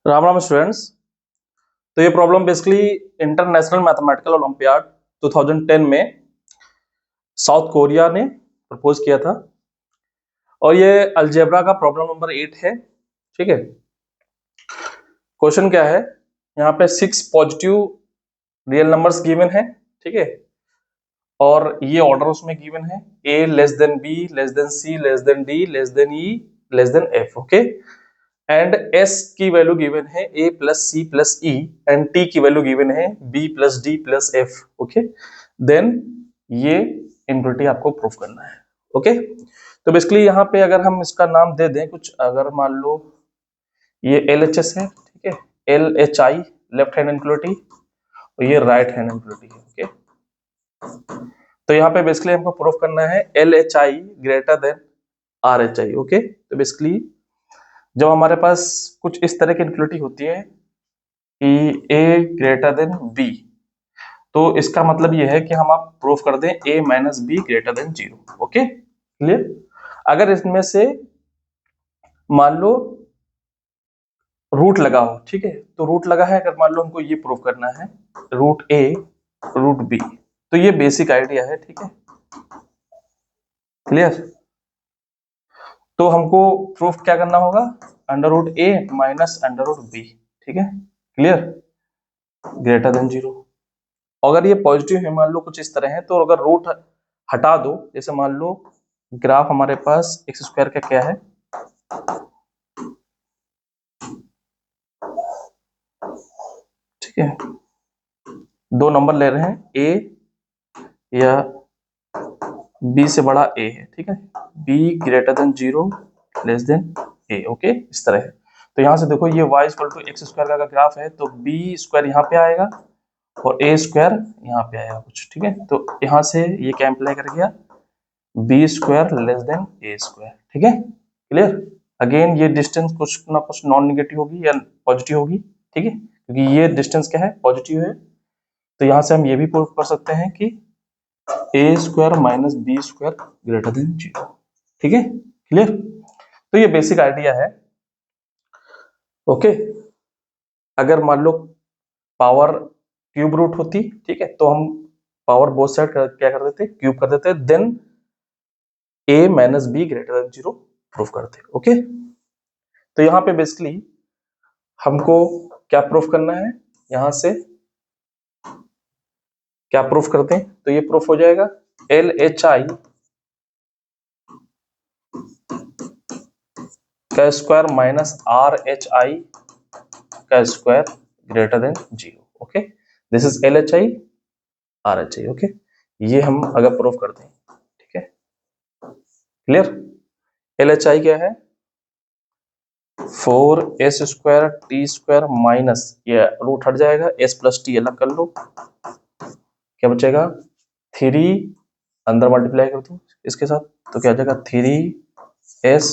Ram Ram students. तो ये problem basically international mathematical olympiad 2010 में साउथ कोरिया ने प्रपोज किया था और ये अलजेब्रा का प्रॉब्लम नंबर 8 है। ठीक है, क्वेश्चन क्या है, यहाँ पे 6 पॉजिटिव रियल नंबर्स गिवन है। ठीक है, और ये ऑर्डर उसमें गिवन है a less than b less than c less than d less than e less than f। Okay, and s की वैल्यू गिवन है a plus c plus e and t की वैल्यू गिवन है b plus d plus f। Okay, then ये इनविटी आपको proof करना है। Okay, तो बेसिकली यहाँ पे अगर हम इसका नाम दे दें कुछ, अगर मान लो ये LHS है, ठीक है, LHI लेफ्ट हैंड इनक्वलिटी और ये राइट हैंड इनक्वलिटी है। ओके, तो यहाँ पे बेसिकली हमको प्रूफ करना है LHI greater than RHI। Okay, तो बेसिकली जब हमारे पास कुछ इस तरह की इनक्वलिटी होती है कि A ग्रेटर देन B, तो इसका मतलब ये है कि हम आप प्रूफ कर दें A minus B greater than 0। Okay, clear. अगर इसमें से मान लो रूट लगा हो, ठीक है, तो रूट लगा है, अगर मान लो हमको ये प्रूफ करना है रूट A रूट B, तो ये बेसिक आइडिया है। ठीक है, क्लियर। तो हमको प्रूफ क्या करना होगा, under root A minus under root B। ठीक है, क्लियर, ग्रेटर देन 0। अगर ये पॉजिटिव है, मान लो कुछ इस तरह है, तो अगर रूट हटा दो, जैसे मान लो ग्राफ हमारे पास एक्स स्क्वायर का क्या है, ठीक है, दो नंबर ले रहे हैं a या b से बड़ा a है। ठीक है, b greater than 0 less than a। Okay, इस तरह है। तो यहां से देखो ये y equal to X square का ग्राफ है, तो b स्क्वायर यहाँ पे आएगा और a स्क्वायर यहाँ पे आएगा कुछ। ठीक है, तो यहाँ से ये क्या इंप्लाई कर गया, b square less than a square. ठीक है, क्लियर। अगेन ये डिस्टेंस कुछ ना कुछ नॉन नेगेटिव होगी या पॉजिटिव होगी। ठीक है, क्योंकि ये डिस्टेंस क्या है, पॉजिटिव है, तो यहां से हम ये भी प्रूव कर सकते हैं कि a square minus B square greater than 0। ठीक है, क्लियर। तो ये बेसिक आइडिया है। ओके, अगर मान लो पावर क्यूब रूट होती, ठीक है, तो हम पावर बोथ साइड क्या कर देते, क्यूब कर देते, then a minus B greater than 0 proof करते। ओके, तो यहाँ पे बेसिकली हमको क्या प्रूफ करना है, यहां से क्या प्रूफ करते हैं, तो ये प्रूफ हो जाएगा LHI का स्क्वायर माइनस RHI का square greater than 0। Okay, this is LHI RHI। Okay, ये हम अगर प्रूफ करते हैं, ठीक है, क्लियर। LHI क्या है, 4s square T square minus, ये रूट हट जाएगा, s प्लस टी अलग कर लो, क्या बचेगा 3, अंदर मल्टीप्लाई कर दो इसके साथ, तो क्या आ जाएगा 3s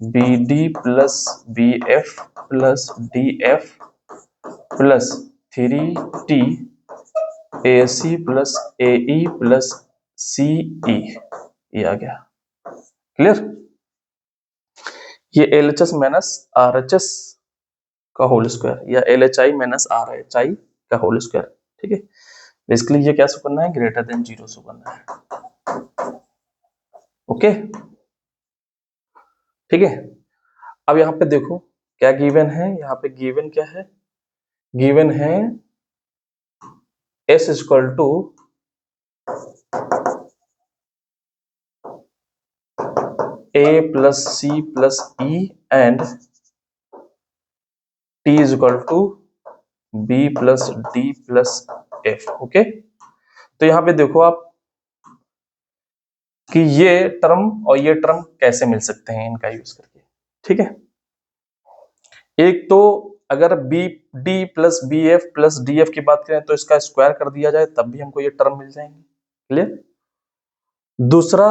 BD plus BF plus DF plus 3T AC plus AE plus CE, ये आ गया। क्लियर, ये LHS माइनस RHS का होल स्क्वायर या LHI माइनस RHI का होल स्क्वायर। ठीक है, बेसिकली ये क्या शो करना है, ग्रेटर देन 0 शो करना है। ओके, ठीक है। अब यहाँ पे देखो क्या गिवन है, यहाँ पे गिवन क्या है, गिवन है s equal to a plus c plus e and t is equal to b plus d plus f। Okay, तो यहाँ पे देखो आप कि ये टर्म और ये टर्म कैसे मिल सकते हैं इनका यूज करके। ठीक है, एक तो अगर B D plus B F plus D F की बात करें तो इसका स्क्वायर कर दिया जाए तब भी हमको ये टर्म मिल जाएंगे। क्लियर, दूसरा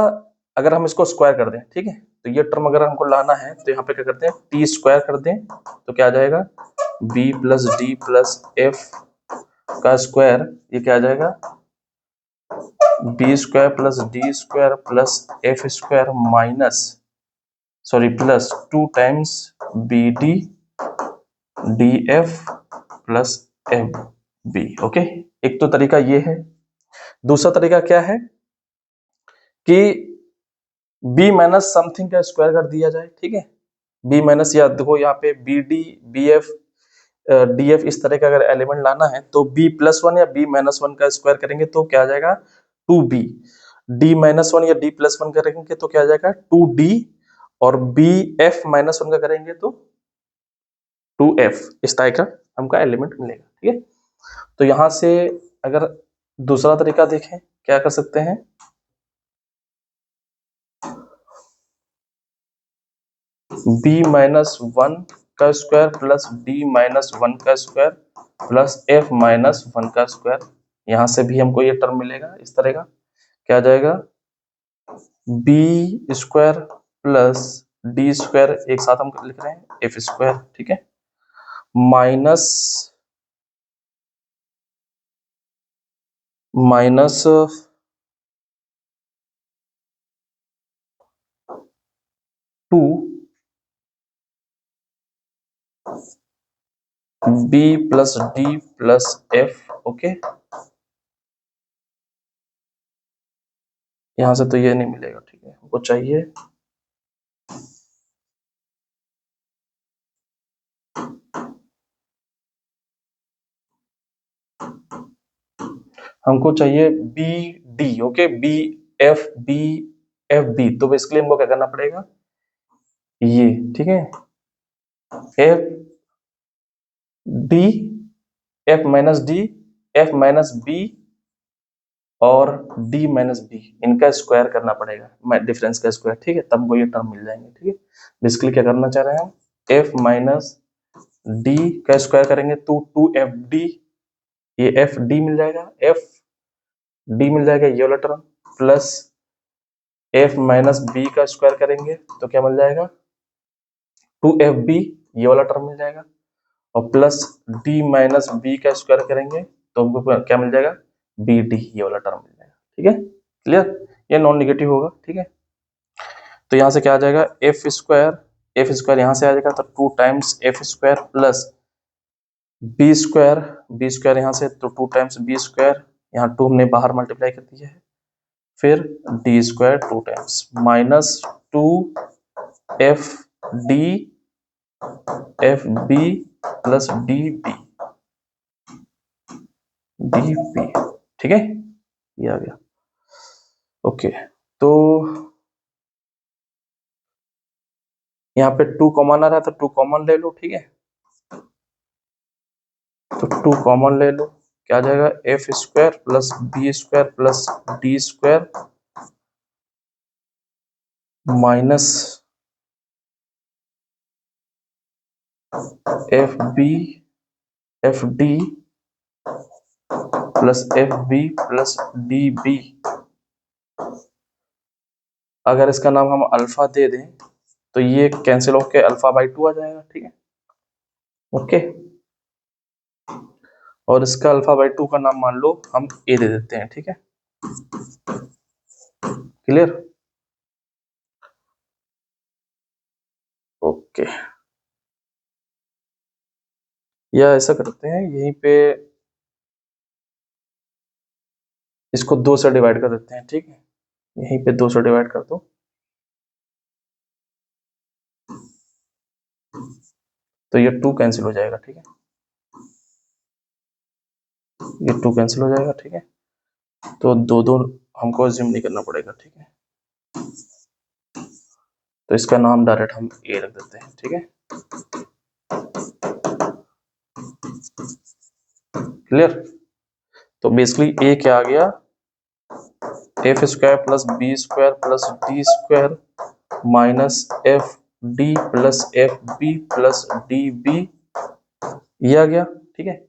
अगर हम इसको स्क्वायर कर दें, ठीक है, तो ये टर्म अगर हमको लाना है तो यहाँ पे क्या करते हैं, टी स्क्वायर कर दें, तो क्या आ जाएगा B plus D plus F का स्क्वायर, ये क्या आ जाएगा B square plus D square plus F square minus sorry plus 2 times B D D F plus F B. Okay, एक तो तरीका ये है। दूसरा तरीका क्या है कि बी माइनस समथिंग का स्क्वायर कर दिया जाए। ठीक है, बी माइनस, या देखो यहाँ पे B D B F D F इस तरह का अगर एलिमेंट लाना है तो बी प्लस वन या बी माइनस वन का स्क्वायर करेंगे तो क्या आ जाएगा, two B. D minus one या डी प्लस वन करेंगे तो क्या आ जाएगा, टू डी। और बी एफ माइनस वन का करेंगे तो टू एफ। इस तरह का हमका एलिमेंट मिलेगा। ठीक है, तो यहां से अगर दूसरा तरीका देखें, क्या कर सकते हैं, बी माइनस वन का square plus D minus one का square plus F minus one का स्क्वायर। यहां से भी हमको ये टर्म मिलेगा इस तरह का। क्या आ जाएगा, B square plus D square, एक साथ हम लिख रहे हैं एफ स्क्वायर। ठीक है, minus minus two B plus D plus F. Okay, यहां से तो ये नहीं मिलेगा। ठीक है, हमको चाहिए B D. Okay, B F B F B. तो बेसिकली हमको क्या करना पड़ेगा, ये, ठीक है, F D, F minus D, F minus B और डी माइनस बी, इनका स्क्वायर करना पड़ेगा, डिफरेंस का स्क्वायर। ठीक है, तब हमको ये टर्म मिल जाएंगे। ठीक है, बेसिकली क्या करना चाह रहे हैं हम, एफ माइनस डी का स्क्वायर करेंगे तो टू एफ डी, ये एफ डी मिल जाएगा, एफ डी मिल जाएगा ये वाला term, plus F minus B का स्क्वायर करेंगे तो क्या मिल जाएगा, टू एफ बी, ये वाला टर्म मिल जाएगा, और प्लस डी माइनस बी का स्क्वायर करेंगे तो हमको क्या मिल जाएगा, बी डी, ये वाला टर्म मिल जाएगा। ठीक है, क्लियर, ये नॉन निगेटिव होगा। ठीक है, तो यहाँ से क्या आ जाएगा, एफ स्क्वायर यहाँ से आ जाएगा तो two times F square plus B square यहाँ से तो टू टाइम्स बी स्क्वायर, यहाँ टू हमने बाहर मल्टीप्लाई कर दिया है, फिर D square two times minus two F D F B plus D B D B. ठीक है, ये आ गया। ओके, तो यहाँ पे टू कॉमन आ रहा है तो टू कॉमन ले लो। ठीक है, तो टू कॉमन ले लो, क्या आ जाएगा, F square plus B square plus D square minus F B F D plus F B plus D B. अगर इसका नाम हम अल्फा दे दें तो ये कैंसिल होके अल्फा बाई टू आ जाएगा। ठीक है, ओके, और इसका अल्फा बाई टू का नाम मान लो हम ए दे देते हैं। ठीक है, क्लियर, ओके, या ऐसा करते हैं यहीं पे इसको दो से डिवाइड कर देते हैं। ठीक है, यहीं पे दो से डिवाइड कर दो तो ये टू कैंसिल हो जाएगा। ठीक है, ये टू कैंसिल हो जाएगा। ठीक है, तो दो दो हमको अज्यूम नहीं करना पड़ेगा। ठीक है, तो इसका नाम डायरेक्ट हम ए रख देते हैं। ठीक है, क्लियर, तो बेसिकली ए क्या आ गया, F square plus B square plus D square minus F D plus F B plus D B, ये आ गया। ठीक है,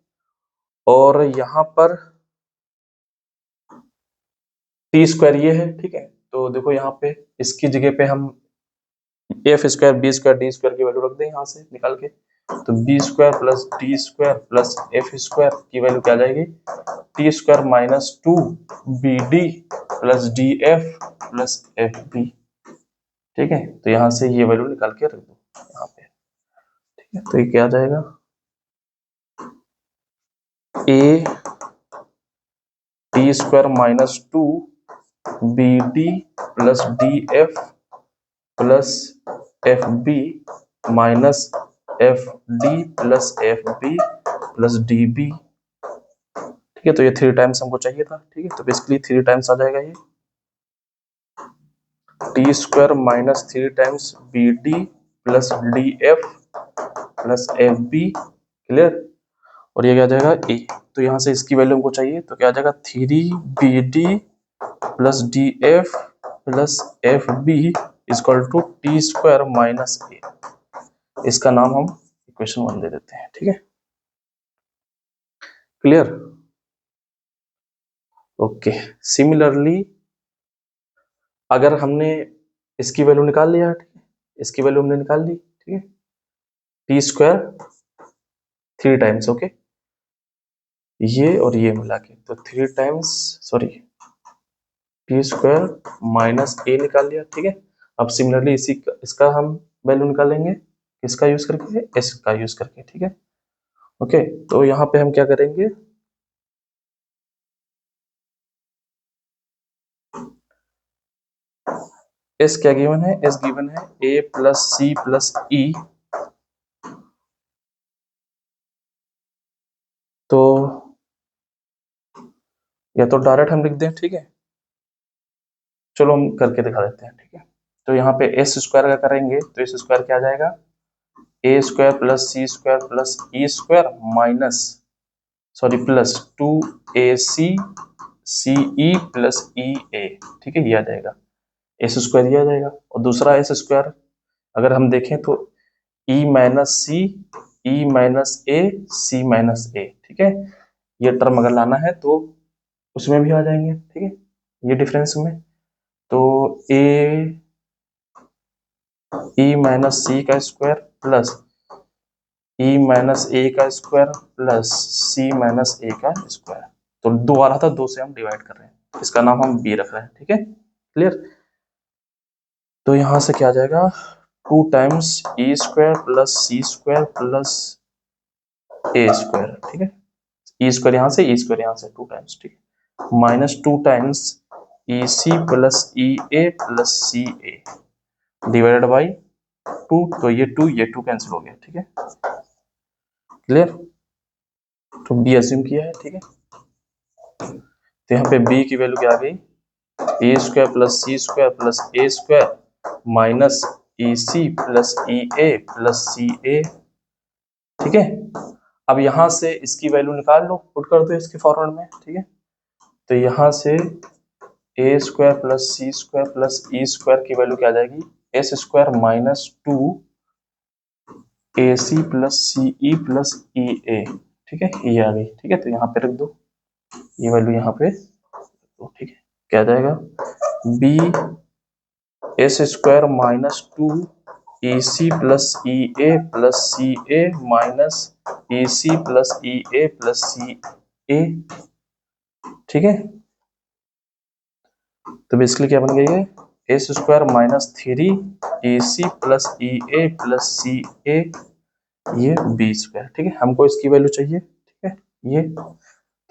और यहां पर टी स्क्वायर ये है। ठीक है, तो देखो यहाँ पे इसकी जगह पे हम F square B square D square की वैल्यू रख दें यहाँ से निकाल के, तो B square plus D square plus F square की वैल्यू क्या आ जाएगी, T square minus two B D plus D F plus F B. ठीक है, तो यहाँ से ये वैल्यू निकाल के रख दो यहाँ पे। ठीक है, तो ये क्या आ जाएगा, A T square minus 2 B D plus D F plus F B minus F D plus F B plus D B. ठीक है, तो ये 3 टाइम्स हमको चाहिए था। ठीक है, तो बेसिकली 3 टाइम्स आ जाएगा ये T square minus 3 times B D plus D F plus F B. Clear. और ये क्या आ जाएगा ए। तो यहाँ से इसकी वैल्यू हमको चाहिए, तो क्या आ जाएगा 3 B D plus D F plus F B equal to T square minus A. इसका नाम हम इक्वेशन 1 दे देते हैं। ठीक है, क्लियर। ओके, सिमिलरली अगर हमने इसकी वैल्यू निकाल लिया, ठीक है, इसकी वैल्यू हमने निकाल ली। ठीक है, टी स्क्वायर 3 टाइम्स, ओके, ये और ये मिला के तो 3 times, sorry, T square minus A निकाल लिया। ठीक है, अब सिमिलरली इसका हम वैल्यू निकालेंगे, किसका यूज करके, एस का यूज करके। ठीक है, ओके, तो यहाँ पे हम क्या करेंगे, एस क्या गिवन है, एस गिवन है ए प्लस सी प्लस ई। तो या तो डायरेक्ट हम लिख दें, ठीक है, चलो हम करके दिखा देते हैं। ठीक है, तो यहाँ पे एस स्क्वायर का करेंगे तो एस स्क्वायर क्या आ जाएगा, A square plus C square plus E square minus, sorry, plus 2ac C E plus E A. ठीक है, ये आ जाएगा एस स्क्वायर, ये आ जाएगा। और दूसरा एस स्क्वायर अगर हम देखें तो ई माइनस सी, ई माइनस ए, सी माइनस ए। ठीक है, ये टर्म अगर लाना है तो उसमें भी आ जाएंगे। ठीक है, ये डिफरेंस में तो ए ई माइनस सी का square plus E minus A का square plus C minus A का स्क्वायर। तो 2 आ रहा था, 2 से हम डिवाइड कर रहे हैं, इसका नाम हम बी रख रहे हैं। ठीक है, क्लियर। तो यहां से क्या आ जाएगा, 2 times E square plus C square plus ए स्क्वायर। ठीक है, ई स्क्वायर यहाँ से, ई स्क्वायर यहाँ से, 2 टाइम्स। ठीक है, minus 2 times E C plus E A plus C A divided by 2। तो ये 2 कैंसिल हो गया। ठीक है, क्लियर। तो बी अज्यूम किया है। ठीक है, तो यहाँ पे बी की वैल्यू क्या आ गई, ए square plus C square plus A square minus E C plus E A plus C ए। ठीक है, अब यहां से इसकी वैल्यू निकाल लो, पुट कर दो इसके फॉर्मेट में। ठीक है, तो यहां से ए square plus C square plus E square की वैल्यू क्या आ जाएगी, S square minus 2 A C plus C E plus E A. ठीक है, ये आ गई। ठीक है, तो यहाँ पे रख दो, ये वैल्यू यहाँ पे रख दो। ठीक है, क्या आ जाएगा, B S square minus 2 E C plus E A plus C A minus E C plus E A plus C ए। ठीक है, तो बेसिकली क्या बन गई है, S square minus 3 A C plus E A plus C ए, ये B square. ठीक है, हमको इसकी वैल्यू चाहिए। ठीक है, ये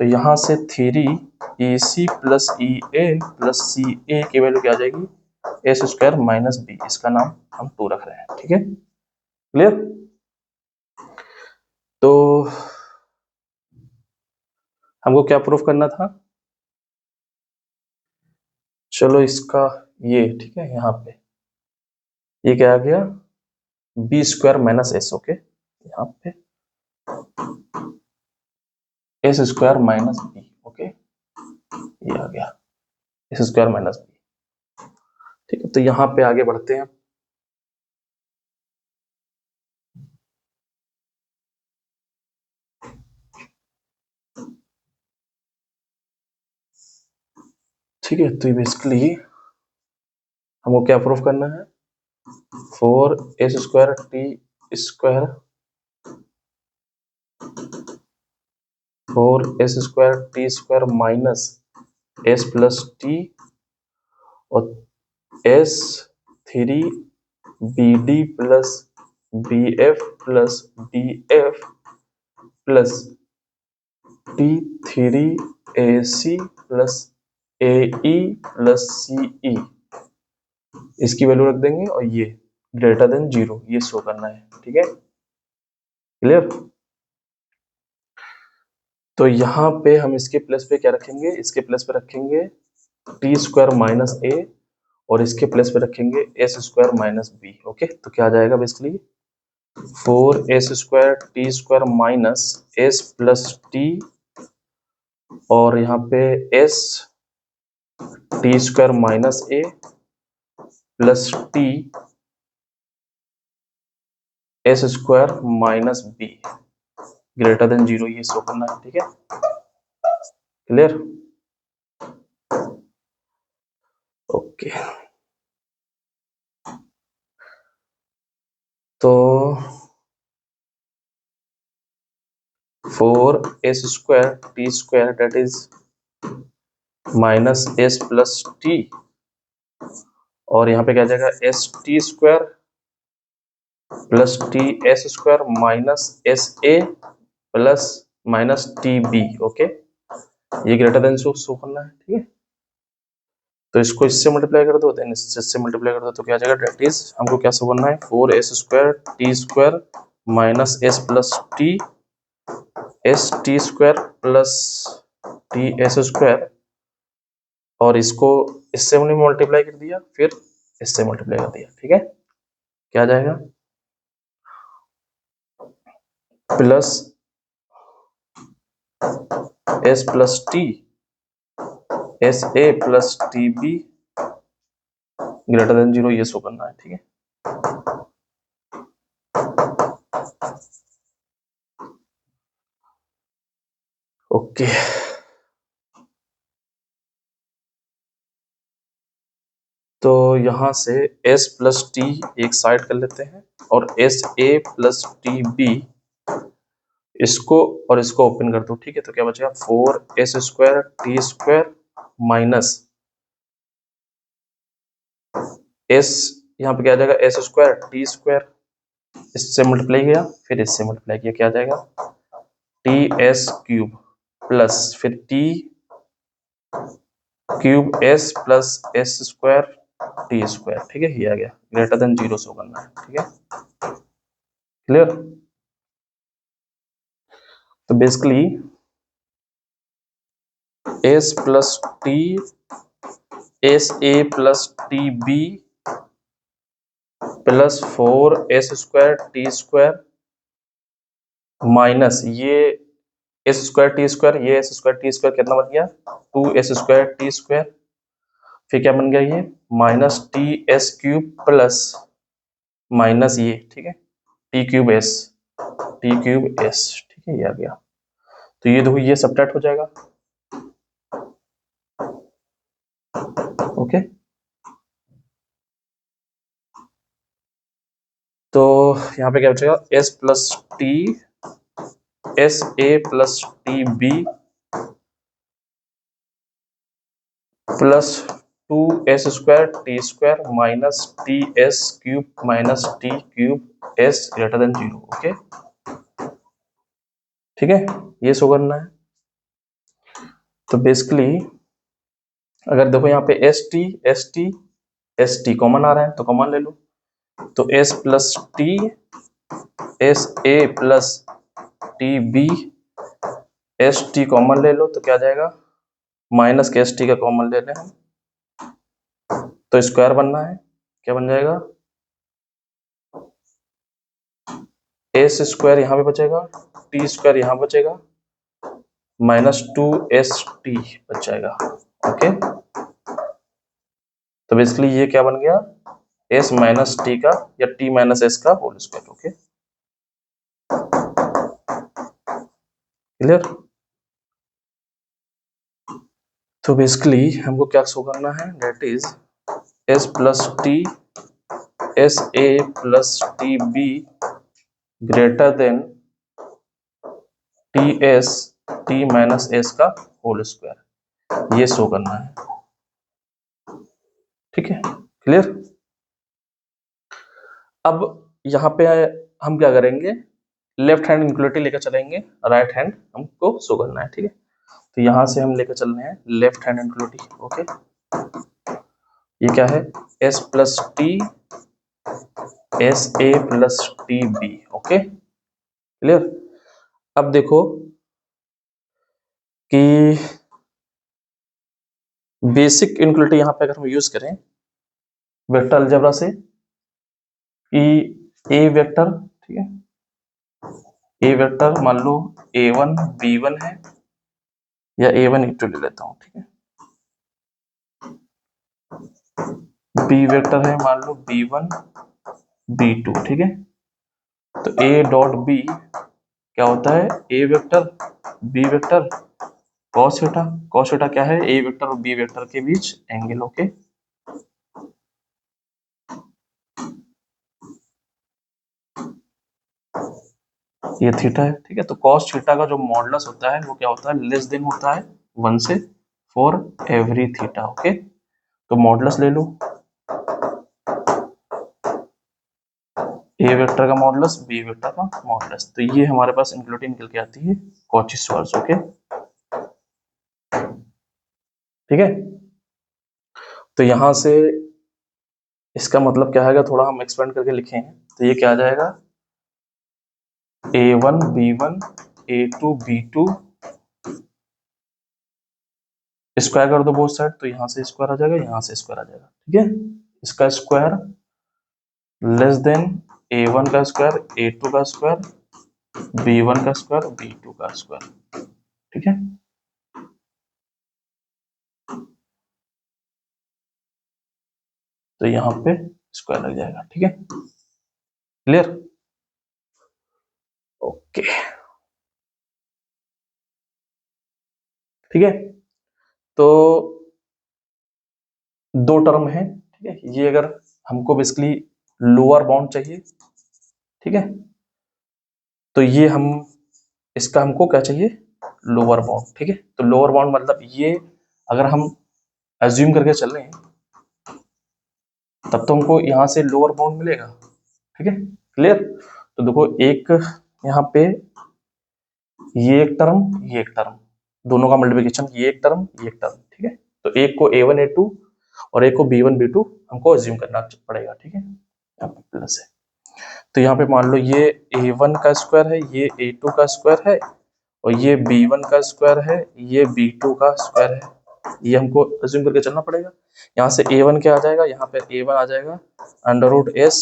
तो यहाँ से 3 ए C plus E A plus C ए की वैल्यू क्या आ जाएगी, एस स्क्वायर माइनस बी, इसका नाम हम 2 रख रहे हैं। ठीक है, क्लियर। तो हमको क्या प्रूफ करना था, चलो इसका ये, ठीक है, यहाँ पे ये क्या आ गया, B square minus S. Okay, यहाँ पे S square minus B. Okay, ये आ गया एस स्क्वायर माइनस बी। ठीक है, तो यहाँ पे आगे बढ़ते हैं। ठीक है, तो बेसिकली हमको क्या प्रूफ करना है, 4 S square T square 4 S square T square minus S plus T और S 3 B D plus B F plus D F plus T three A C plus A E plus C E, इसकी value रख देंगे और ये greater than 0 ये show करना है। ठीक है, क्लियर। तो यहाँ पे हम इसके प्लस पे क्या रखेंगे, इसके प्लस पे रखेंगे टी स्क्वायर माइनस ए और इसके प्लस पे रखेंगे S square minus B. Okay, तो क्या आ जाएगा basically 4 S square T square minus S plus T और यहाँ पे S T square minus A plus T S square minus B greater than 0 ये शो करना है। ठीक है, क्लियर। ओके, तो 4 S square T square that is minus S plus T और यहाँ पे क्या जाएगा S T square plus T S square minus S A plus minus T B. Okay, ये ग्रेटर देन शो करना है। ठीक है, तो इसको इससे मल्टीप्लाई कर दो, देन इससे मल्टीप्लाई कर दो, तो क्या आ जाएगा डेट इज हमको क्या शो करना है 4 S square T square minus S plus T S T square plus T S square और इसको इससे हमने मल्टीप्लाई कर दिया फिर इससे मल्टीप्लाई कर दिया। ठीक है, क्या आ जाएगा plus S plus T S A plus T B greater than 0 ये शो करना है। ठीक है, ओके। तो यहां से s प्लस टी एक साइड कर लेते हैं और S A plus T B इसको और इसको ओपन कर दो। ठीक है, तो क्या बचेगा 4 S square T square minus S, यहाँ पे क्या आ जाएगा एस स्क्वायर टी स्क्वायर, इससे मल्टीप्लाई किया फिर इससे मल्टीप्लाई किया, क्या आ जाएगा टी एस क्यूब प्लस फिर T cube S plus S square T square. ठीक है, ये आ गया ग्रेटर देन 0 शो करना है। ठीक है, क्लियर। तो basically S plus T S A plus T B plus 4 S square T square minus ये एस स्क्वायर टी स्क्वायर, ये एस स्क्वायर टी स्क्वायर कितना बन गया 2 एस स्क्वायर टी स्क्वायर, फिर क्या बन गया ये minus T S cube plus minus ये, ठीक है टी क्यूब एस ठीक है, ये आ गया। तो ये देखो ये सब्ट्रैक्ट हो जाएगा। ओके, तो यहाँ पे क्या बचेगा S plus T S A plus T B plus 2 S square T square minus T S cube minus T cube S greater than 0। Okay, ठीक है, ये शो करना है। तो बेसिकली अगर देखो यहाँ पे एस टी कॉमन आ रहा है तो कॉमन ले लो, तो S plus T S A plus T B S T common ले लो, तो क्या आ जाएगा माइनस के एस टी का कॉमन ले लें तो स्क्वायर बनना है, क्या बन जाएगा एस स्क्वायर यहाँ पे बचेगा टी स्क्वायर यहाँ बचेगा माइनस 2 st बच जाएगा। ओके, तो बेसिकली ये क्या बन गया s माइनस टी का या t माइनस एस का होल स्क्वायर। Okay, clear. तो बेसिकली हमको क्या शो करना है that is s plus T S A plus T B greater than T S T minus S का होल स्क्वायर, ये शो करना है। ठीक है, क्लियर। अब यहाँ पे हम क्या करेंगे लेफ्ट हैंड इनक्वलिटी लेकर चलेंगे, राइट हैंड हमको शो करना है, ठीक है। तो यहां से हम लेकर चल रहे हैं लेफ्ट हैंड इनक्वलिटी, ओके। ये क्या है, s plus T S A plus T B, okay clear. अब देखो कि बेसिक इनक्वलिटी यहां पे अगर हम यूज करें वेक्टर अलजेब्रा से कि ए वेक्टर, ठीक है, ए वेक्टर मान लो a1 b1 है, या a1 e2 ले लेता हूं, ठीक है। बी वेक्टर है मान लो b1 b2, ठीक है। तो a डॉट b क्या होता है, a vector b vector cos theta. cos theta क्या है, a वेक्टर और b वेक्टर के बीच एंगल, ओके। ये थीटा है, ठीक है। तो cos थीटा का जो मॉडुलस होता है वो क्या होता है, लेस देन होता है 1 से फॉर एवरी थीटा, ओके। तो मॉडुलस ले लो, ए वेक्टर का मॉडुलस बी वेक्टर का मॉडुलस। तो ये हमारे पास इनक्वलिटी निकल के आती है कॉची श्वार्ट्ज, ओके ठीक है। तो यहां से इसका मतलब क्या है, थोड़ा हम एक्सपेंड करके लिखें तो ये क्या आ जाएगा, a1 b1 a2 b2 square कर दो बोथ साइड, तो यहां से स्क्वायर आ जाएगा, यहां से स्क्वायर आ जाएगा, ठीक है। इसका स्क्वायर लेस देन a1 का स्क्वायर a2 का स्क्वायर b1 का स्क्वायर b2 का स्क्वायर, ठीक है। तो यहाँ पे स्क्वायर लग जाएगा, ठीक है, क्लियर, ओके ठीक है। तो दो टर्म है, ठीक है। ये अगर हमको बेसिकली लोअर बाउंड चाहिए, ठीक है, तो ये हम इसका हमको क्या चाहिए, लोअर बाउंड, ठीक है। तो लोअर बाउंड मतलब ये अगर हम एज्यूम करके चल रहे हैं तब तो हमको यहाँ से लोअर बाउंड मिलेगा, ठीक है, क्लियर। तो देखो एक यहाँ पे ये एक टर्म, ये एक टर्म, दोनों का मल्टीप्लिकेशन, ये एक टर्म ये एक टर्म, ठीक है। तो एक को a1 a2 और एक को b1 b2 हमको एज्यूम करना पड़ेगा, ठीक है। यहाँ पे प्लस है, तो यहाँ पे मान लो ये a1 का स्क्वायर है, ये a2 का स्क्वायर है, और ये b1 का स्क्वायर है, ये b2 का स्क्वायर है। ये हमको एज्यूम करके चलना पड़ेगा। यहाँ से a1 क्या आ जाएगा, यहाँ पे a1 आ जाएगा अंडर रूट s,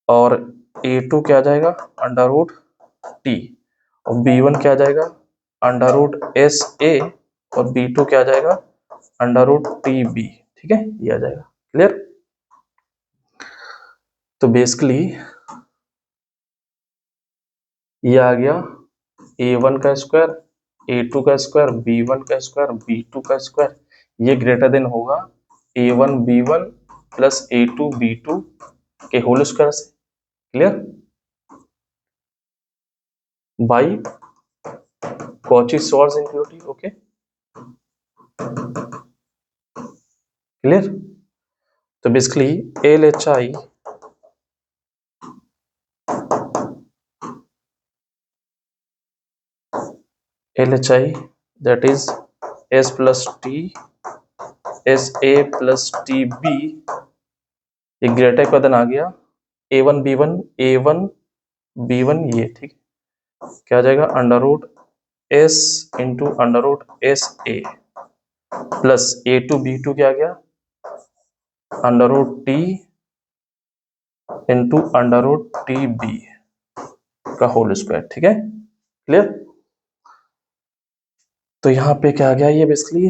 और a2 क्या आ जाएगा अंडर रूट t, और b1 क्या आ जाएगा अंडर रूट एस ए, और b2 क्या आ जाएगा अंडर रूट टी बी, ठीक है, ये आ जाएगा, क्लियर। तो बेसिकली ये आ गया a1 का स्क्वायर a2 का स्क्वायर b1 का स्क्वायर b2 का स्क्वायर, ये ग्रेटर देन होगा a1 b1 plus a2 b2 के होल स्क्वायर से, clear, by Cauchy Schwarz inequality, okay clear. तो basically LHI that is S plus T S A plus T B, ये greater का than आ गया a1 b1 a1 b1 ये, ठीक, क्या आ जाएगा under root S into under root S A plus a2 b2 क्या आ गया under root T into under root T B का होल स्क्वायर, ठीक है, क्लियर। तो यहाँ पे क्या आ गया, ये बेसिकली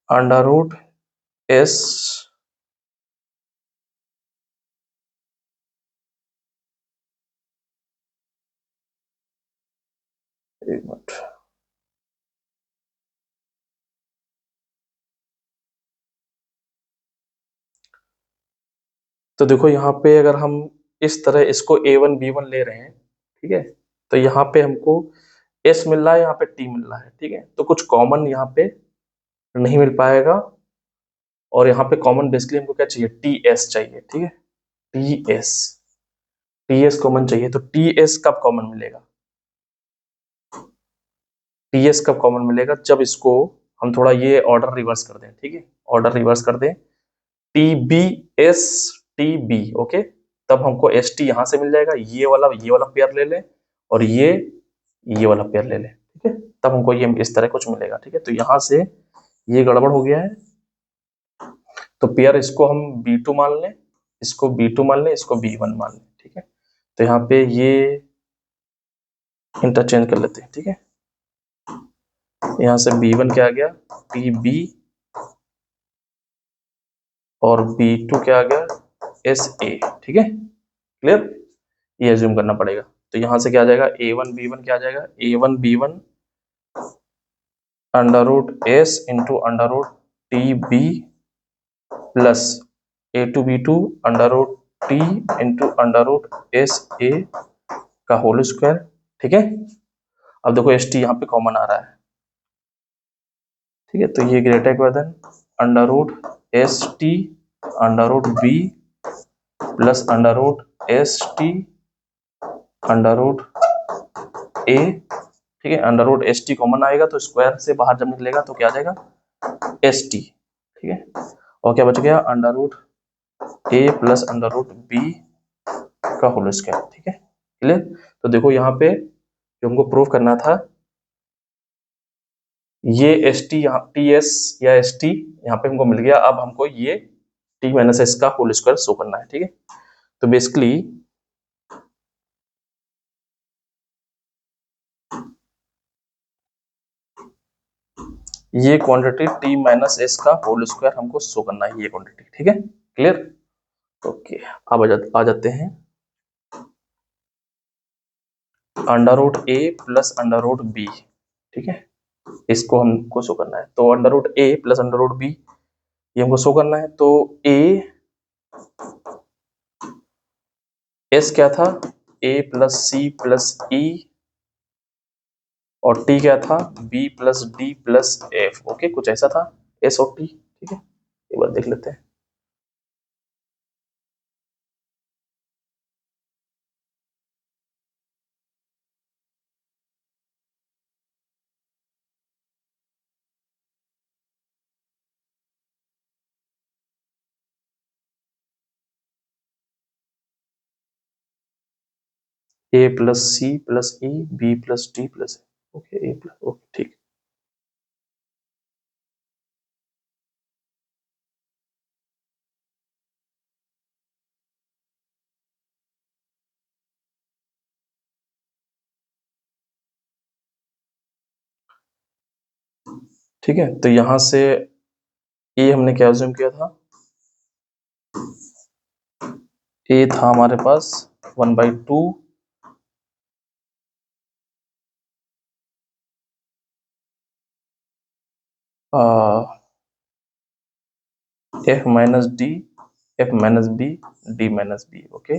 अंडर रूट एस एक मिनट, तो देखो यहाँ पे अगर हम इस तरह इसको a1 b1 ले रहे हैं, ठीक है, तो यहाँ पे हमको s मिल रहा है, यहाँ पे t मिल रहा है, ठीक है। तो कुछ कॉमन यहाँ पे नहीं मिल पाएगा, और यहाँ पे कॉमन बेसिकली हमको क्या चाहिए, टी एस चाहिए, ठीक है, T S. T S common चाहिए, तो टी एस कब कॉमन मिलेगा? टी एस कब कॉमन मिलेगा? जब इसको हम थोड़ा ये ऑर्डर रिवर्स कर दें, ठीक है, ऑर्डर रिवर्स कर दें, T B S T B, okay, तब हमको एस टी यहां से मिल जाएगा, ये वाला पेयर ले लें और ये वाला पेयर ले लें, ठीक है, तब हमको ये इस तरह कुछ मिलेगा, ठीक है। तो यहां से ये गड़बड़ हो गया है, तो पेयर इसको हम B2 मान लें, इसको B2 मान लें, इसको B1 मान लें, ठीक है। तो यहाँ पे ये इंटरचेंज कर लेते हैं, ठीक है। यहाँ से B1 क्या आ गया, TB, और B2 क्या आ गया, SA, ठीक है, क्लियर, ये एज्यूम करना पड़ेगा। तो यहाँ से क्या आ जाएगा, A1 B1 क्या आ जाएगा, A1 B1 under root S into under root TB plus A2 B2 under root T into under root SA का होल स्क्वायर, ठीक है। अब देखो ST यहाँ पे कॉमन आ रहा है, ठीक है, तो ये greater equal than under root ST under root B plus under root ST under root A, ठीक है, अंडर रूट ST कॉमन आएगा तो स्क्वायर से बाहर जब निकलेगा तो क्या आ जाएगा, ST, ठीक है, और क्या बच गया, under root A plus under root B का होल स्क्वायर, ठीक है, क्लियर। तो देखो यहाँ पे जो हमको प्रूव करना था, ये ST यहाँ TS या ST यहाँ पे हमको मिल गया, अब हमको ये T माइनस S का होल स्क्वायर शो करना है, ठीक है। तो बेसिकली ये क्वांटिटी T माइनस S का होल स्क्वायर हमको शो करना है, ये क्वांटिटी, ठीक है, क्लियर। ओके, अब आ जाते हैं under root A plus under root B, ठीक है, इसको हमको शो करना है। तो under root A plus under root B ये हमको शो करना है, तो A S क्या था, A plus C plus E, और T क्या था, B plus D plus F, okay, कुछ ऐसा था S और T, ठीक है, एक बार देख लेते हैं। A plus C plus E, B plus D plus, okay, A plus, okay, ठीक, ठीक है। तो यहां से A हमने क्या अज्यूम किया था, A था हमारे पास 1/2 F minus D, F minus B, D minus B, okay,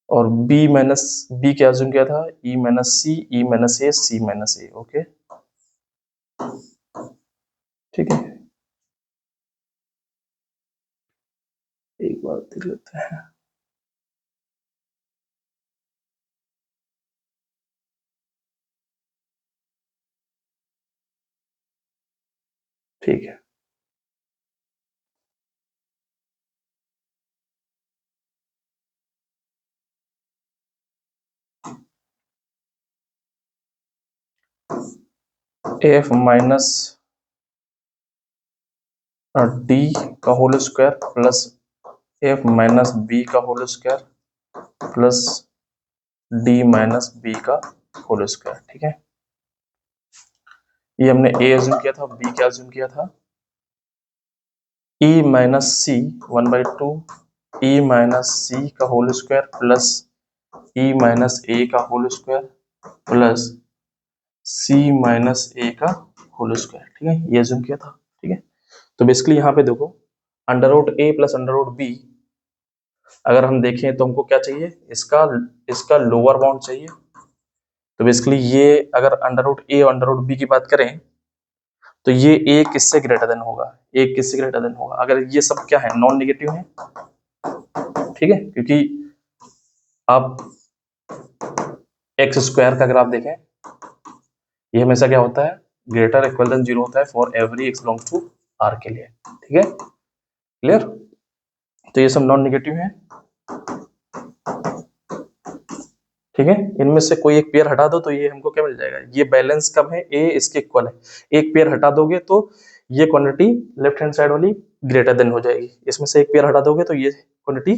और B क्या अज्यूम किया था, E minus C, E minus A, C minus A, okay, ठीक है, एक बार देख लेते हैं। ठीक है, F माइनस D का whole square plus F minus B का whole square plus D minus B का होल स्क्वायर, ठीक है, ये हमने A अज्यूम किया था, B क्या अज्यूम किया था, E minus C 1/2 E minus C का whole square plus E minus A का whole square plus C minus A का होल स्क्वायर, ठीक है, ये अज्यूम किया था, ठीक है। तो बेसिकली यहाँ पे देखो under root A plus under root B, अगर हम देखें तो हमको क्या चाहिए, इसका लोअर बाउंड चाहिए। तो बेसिकली ये अगर अंडर रूट A और अंडर रूट B की बात करें तो ये A किससे ग्रेटर देन होगा, A किससे ग्रेटर देन होगा, अगर ये सब क्या है, नॉन नेगेटिव है, ठीक है, क्योंकि आप एक्स स्क्वायर का ग्राफ देखें, ये हमेशा क्या होता है, ग्रेटर इक्वल देन 0 होता है for every X belongs to R के लिए, ठीक है, क्लियर। तो ये सब नॉन नेगेटिव है, ठीक है। इनमें से कोई एक पेयर हटा दो तो ये हमको क्या मिल जाएगा, ये बैलेंस कब है, ए इसके इक्वल है, एक पेयर हटा दोगे तो ये क्वांटिटी लेफ्ट हैंड साइड वाली ग्रेटर देन हो जाएगी, इसमें से एक पेयर हटा दोगे तो ये क्वांटिटी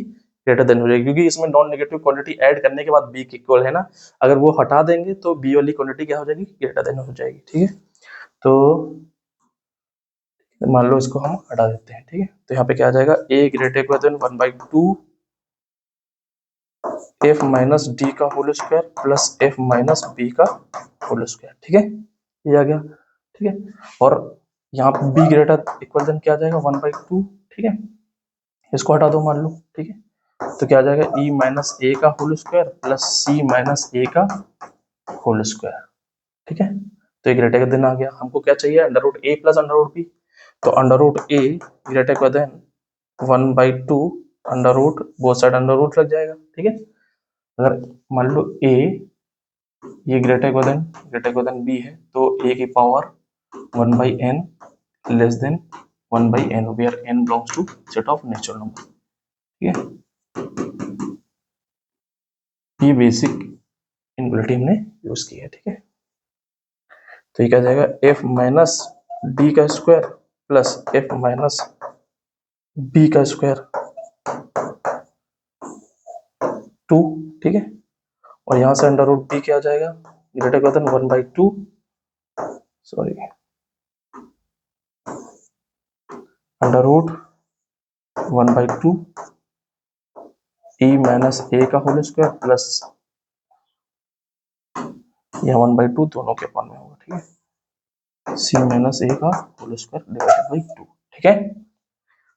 ग्रेटर देन हो जाएगी, क्योंकि इसमें नॉन नेगेटिव क्वांटिटी ऐड करने के बाद बी के इक्वल है ना, अगर वो हटा देंगे तो बी वाली क्वांटिटी क्या हो जाएगी, ग्रेटर देन हो जाएगी, ठीक है। तो मान लो इसको हम हटा देते हैं, ठीक है, तो यहाँ पे क्या आ जाएगा, A greater than 1/2 F minus D का whole square plus F minus B का होल स्क्वायर, ठीक है, ये आ गया, ठीक है। और यहाँ पे बी ग्रेटर इक्वल देन क्या आ जाएगा, 1/2, ठीक है, इसको हटा दो मान लो, ठीक है, तो क्या आ जाएगा, ई माइनस ए का whole square plus C minus A का होल स्क्वायर, ठीक है। तो ये ग्रेटर देन आ गया, हमको क्या चाहिए, under root A plus under root B, तो under root A greater than 1/2 under root, both side under root लग जाएगा, ठीक है। अगर मान लो a ये ग्रेटर देन b है, तो a की power 1/n less than 1/n, where n belongs to set of natural number, ठीक है। ये बेसिक इनक्वलिटी हमने यूज की है, ठीक है। तो ये क्या जाएगा, f माइनस डी का square plus f minus B का स्क्वायर 2, ठीक है। और यहाँ से अंडर रूट बी क्या आ जाएगा, greater than 1/2, sorry, under root 1/2 E minus A का होल स्क्वायर प्लस यह 1/2 दोनों के अपन में होगा, ठीक है, सी माइनस ए का होल स्क्वायर डिवाइडेड बाई 2, ठीक है।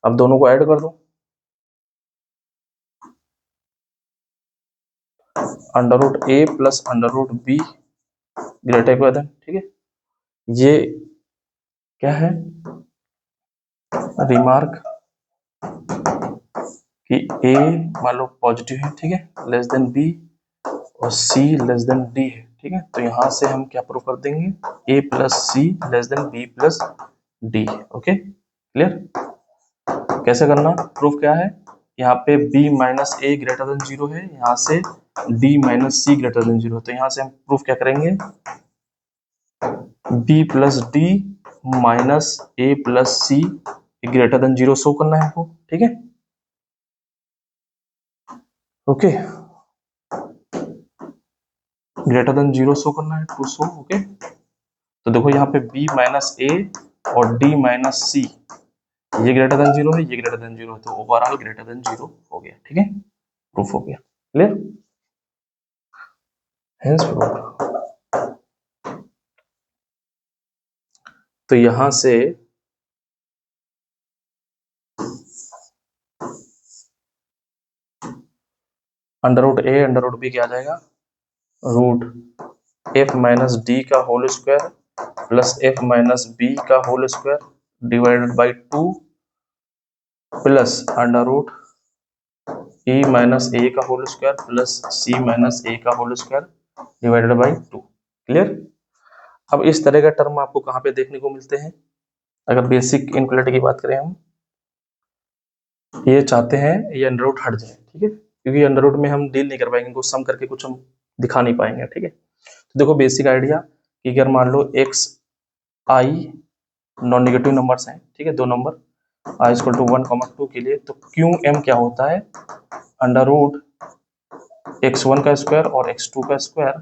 अब दोनों को ऐड कर दो, under root A plus under root B greater than, ठीक है। ये क्या है, रिमार्क कि ए मान लो पॉजिटिव है, ठीक है, लेस देन बी और सी लेस देन डी है, ठीक है। तो यहाँ से हम क्या प्रूव कर देंगे, A plus C less than B plus D, okay, clear. कैसे करना, प्रूफ क्या है, यहाँ पे b minus A greater than 0 है, यहाँ से d minus C greater than 0, तो यहाँ से हम प्रूफ क्या करेंगे, b plus D minus A plus C greater than 0 show करना है हमको, ठीक है, ओके, ग्रेटर देन 0 शो करना है, टू शो, ओके। तो देखो यहाँ पे b माइनस ए और d माइनस सी, ये ग्रेटर देन 0 है, ये ग्रेटर देन 0 है, तो ओवरऑल ग्रेटर देन 0 हो गया, ठीक है, प्रूफ हो गया, क्लियर, हेंस प्रूफ। तो यहां से under root A under root B क्या आ जाएगा, रूट एफ माइनस डी का whole square plus F minus B का whole square divided by 2 plus under root E minus A का whole square plus C minus A का whole square divided by 2, clear. अब इस तरह का term आपको कहाँ पे देखने को मिलते हैं, अगर बेसिक इनक्वलिटी की बात करें हम, ये चाहते हैं ये अंडर रूट हट जाए, ठीक है, क्योंकि अंडर रूट में हम डील नहीं कर पाएंगे, इनको सम करके कुछ हम दिखा नहीं पाएंगे, ठीक है। तो देखो बेसिक आइडिया कि अगर मान लो एक्स आई नॉन नेगेटिव नंबर्स हैं, ठीक है, दो नंबर आई इक्वल टू 1, 2 के लिए, तो क्यू एम क्या होता है, अंडर रूट x1 का स्क्वायर और x2 का स्क्वायर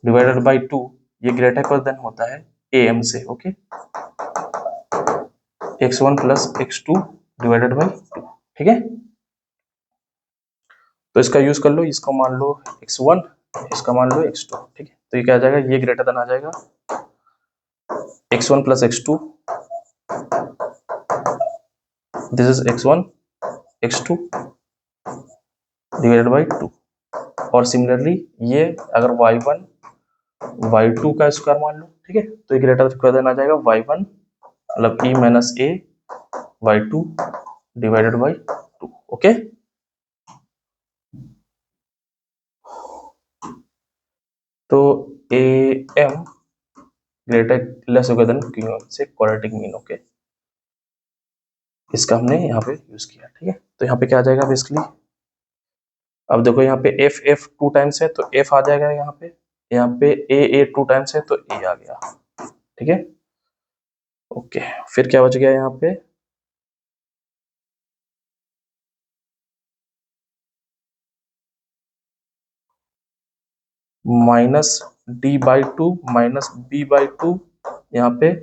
डिवाइडेड बाई 2, ये ग्रेटर देन होता है ए एम से, okay, x1 plus x2 divided by 2, ठीक है। तो इसका यूज कर लो, इसको मान लो x1, इसका मान लो x2, ठीक है, तो ये क्या आ जाएगा, ये ग्रेटर देन आ जाएगा x1 plus x2, this is x1 x2 divided by 2, और सिमिलरली ये अगर y1 y2 का स्क्वायर मान लो, ठीक है, तो ये ग्रेटर देन आ जाएगा y1 मतलब e minus A y2 divided by 2, okay. तो ए एम ग्रेटर लेस होगा देन क्यू एम से क्वाड्रेटिक मीन। ओके, इसका हमने यहाँ पे यूज किया। ठीक है, तो यहाँ पे क्या आ जाएगा बेसिकली, अब देखो यहाँ पे एफ एफ 2 टाइम्स है तो एफ आ जाएगा यहाँ पे ए 2 टाइम्स है तो ए आ गया। ठीक है, ओके, फिर क्या बच गया यहाँ पे, माइनस d/2 माइनस b/2 यहाँ पे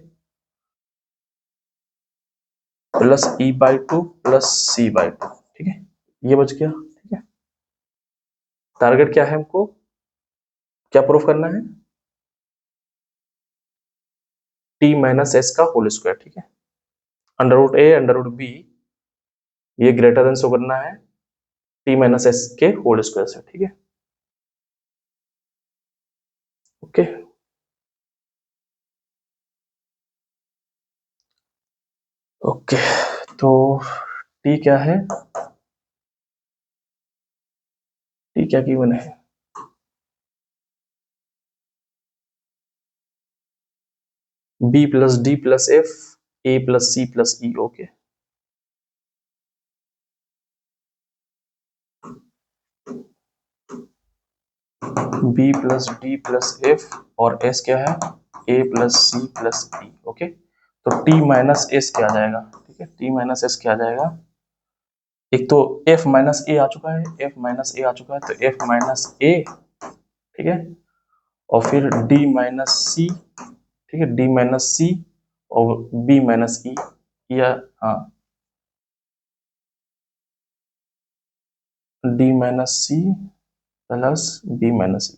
प्लस e/2 प्लस c/2। ठीक है, ये बच गया। ठीक है, टारगेट क्या है, हमको क्या प्रूफ करना है, t माइनस एस का होल स्क्वायर। ठीक है, under root A under root B ये ग्रेटर देन शो करना है t माइनस एस के होल स्क्वायर से। ठीक है, ओके, ओके, तो t क्या है, t क्या गिवन है, b plus D plus F A plus C plus E. Okay, b plus D plus F और s क्या है, a plus C plus E. Okay, तो t माइनस एस क्या आ जाएगा, ठीक है, t माइनस एस क्या आ जाएगा, एक तो f माइनस ए आ चुका है, f माइनस ए आ चुका है तो f माइनस ए। ठीक है, और फिर d माइनस सी, ठीक है, d माइनस सी और b माइनस ई, या हाँ d minus C plus b minus E.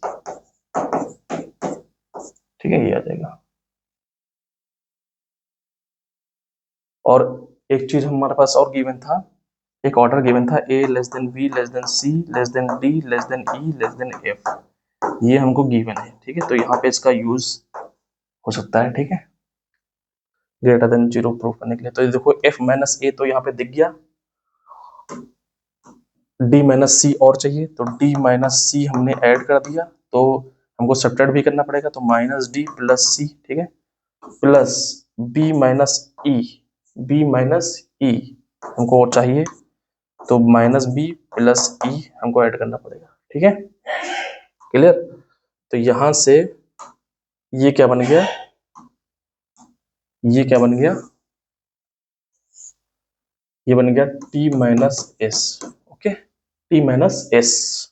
ठीक है, ये आ जाएगा। और एक चीज हमारे पास और गिवन था, एक ऑर्डर गिवन था a less than b less than c less than d less than e less than f, ये हमको गिवन है। ठीक है, तो यहाँ पे इसका यूज हो सकता है। ठीक है, ग्रेटर देन 0 प्रूफ करने के लिए। तो ये देखो f माइनस ए तो यहाँ पे दिख गया, d माइनस सी और चाहिए तो d माइनस सी हमने ऐड कर दिया, तो हमको सब्ट्रैक्ट भी करना पड़ेगा, तो माइनस डी प्लस सी। ठीक है, प्लस b माइनस ई, b माइनस ई हमको और चाहिए, तो माइनस बी प्लस ई हमको ऐड करना पड़ेगा। ठीक है, क्लियर। तो यहां से ये क्या बन गया, ये क्या बन गया, ये बन गया t minus S. Okay, t minus S.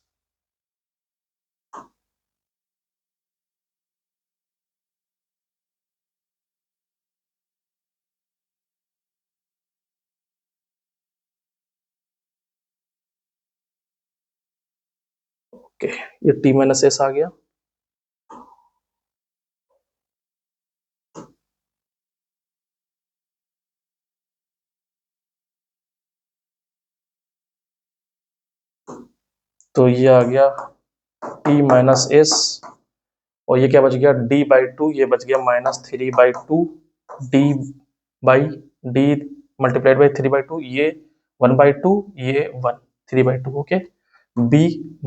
Okay, ये t माइनस एस आ गया। तो ये आ गया t माइनस एस, और ये क्या बच गया d/2, ये बच गया minus 3/2 d by D multiplied by 3/2, ये 1/2, ये 1 3/2। Okay, b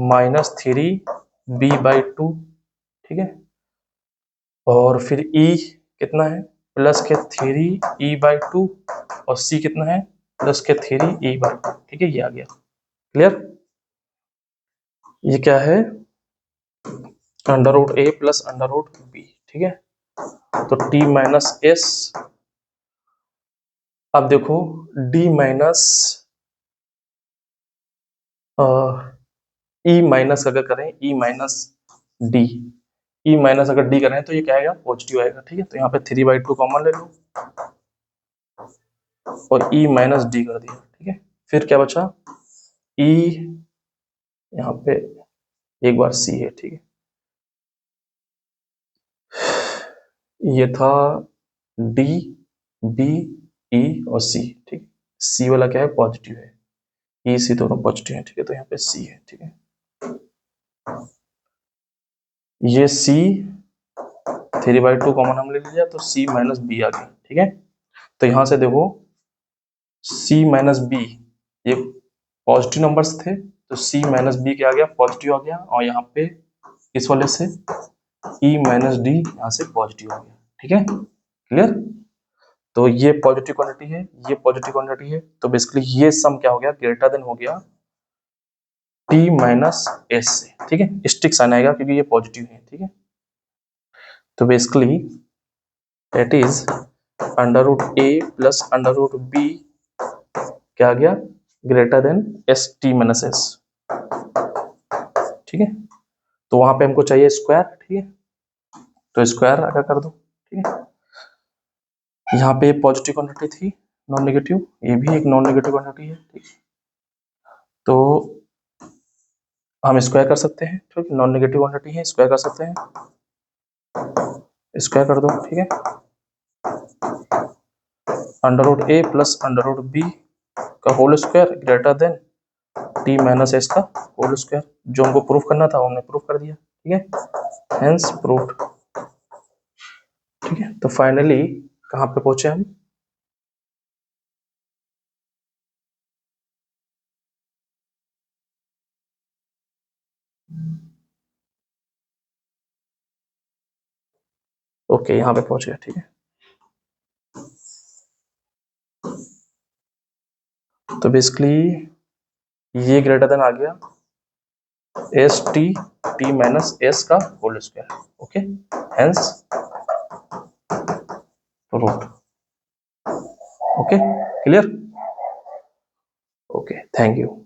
minus 3b/2। ठीक है, और फिर e कितना है, प्लस के 3e/2, और c कितना है, प्लस के 3e/2। ठीक है, ये आ गया। क्लियर, ये क्या है, under root A plus under root B. ठीक है, तो t माइनस एस, अब देखो d माइनस ई माइनस अगर करें, E minus D, E minus अगर डी करें तो ये क्या आएगा, पॉजिटिव आएगा। ठीक है, तो यहाँ पे 3/2 कॉमन ले लो और ई माइनस डी कर दिया। ठीक है, फिर क्या बचा, ई यहाँ पे एक बार सी है। ठीक है, ये था डी बी ई और सी। ठीक, सी वाला क्या है, पॉजिटिव है, ई सी दोनों पॉजिटिव है। ठीक है, तो यहाँ पे सी है। ठीक है, ये सी 3/2 कॉमन हम ले लिया तो सी माइनस बी आ गया। ठीक है, तो यहां से देखो c माइनस बी, ये पॉजिटिव नंबर्स थे तो c माइनस बी क्या आ गया, पॉजिटिव आ गया, और यहाँ पे इस वाले से ई माइनस डी यहाँ से पॉजिटिव हो गया, ठीक है, क्लियर। तो ये पॉजिटिव क्वांटिटी है, ये पॉजिटिव क्वांटिटी है, तो बेसिकली ये सम क्या हो गया, ग्रेटर देन हो गया टी माइनस एस से, ठीक है, स्टिक साइन आएगा क्योंकि ये पॉजिटिव है, ठीक है। तो basically that is under root A plus under root B क्या आ गया, greater than S T minus S, ठीक है। तो वहां पे हमको चाहिए स्क्वायर, ठीक है, तो स्क्वायर अगर कर दो, ठीक है। यहाँ पे पॉजिटिव क्वांटिटी थी नॉन नेगेटिव, ये भी एक नॉन नेगेटिव क्वांटिटी है, ठीक। तो हम स्क्वायर कर सकते हैं, ठीक है, नॉन नेगेटिव क्वांटिटी है, स्क्वायर कर सकते हैं, स्क्वायर कर दो, ठीक है। Under root A plus under root B का whole square greater than T minus S का होल स्क्वायर, जो हमको प्रूफ करना था हमने प्रूफ कर दिया, ठीक है, हेंस प्रूफ्ड, ठीक है। तो फाइनली कहाँ पे पहुंचे हम, ओके यहाँ पे पहुंच गया, ठीक है। तो बेसिकली ये ग्रेटर देन आ गया S T T minus S का whole square, okay, hence proofed, okay, clear, okay, thank you.